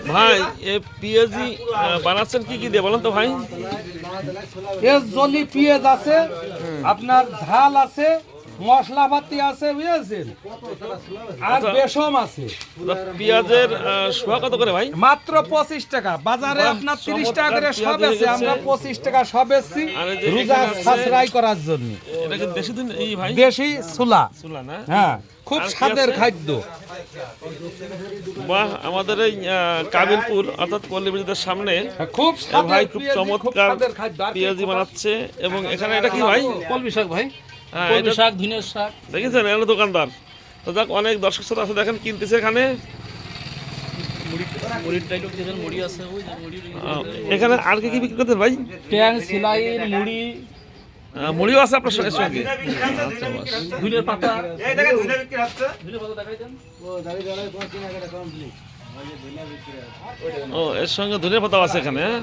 ভাই এ পেঁয়াজি বানাচ্ছেন কি কি দিয়ে বলেন তো ভাই? এর জলি পেঁয়াজ আছে, আপনার ঝাল আছে, মশলাপাতি আছে, বুঝেছেন, আর বেসম আছে। পেঁয়াজের শোয়া কত করে ভাই? মাত্র 25 টাকা। বাজারে আপনার 30 টাকা করে সব আছে, আমরা 25 টাকা সব বেচছি আর এই যে রোজা এখানে আছে- সাশ্রয় করার জন্য। এটা কি দেশি দিন এই ভাই? দেশি ছোলা, চুলা না? হ্যাঁ, খুব আর কি স্বাদের আছে? খাদ্য। বাহ, আমাদের এই কাবিলপুর অর্থাৎ পল্লীবিদ্যুতের সামনে খুব এ স্বাদের ভাই খুব পেঁয়াজি, খুব চমৎকার স্বাদের খাদ্য। আর কি পেঁয়াজি বানাচ্ছে। এবং এখানে এটা কি ভাই? কলমি শাক ভাই, হ্যাঁ, কলমি এটা শাক, ধনিয়ার শাক। দেখেছেন এখানে দোকানদার। তো যাক, অনেক দর্শক শ্রোতা আছে দেখেন কিনতেছে এখানে। মুড়ির ডাইলগ দিয়েছেন, মুড়ি আছে, ওই যে মুড়ি, এখানে আর কি কি বিক্রি করতেন ভাই? ট্যাং, সিলাইয়ের মুড়ি, মুড়িও আছে আপনার সঙ্গে সঙ্গে? ধনিয়ার পাতা। ধনিয়ার পাতা দেখাই দেন। ও, এর সঙ্গে ধনিয়া পাতা আছে এখানে, হ্যাঁ?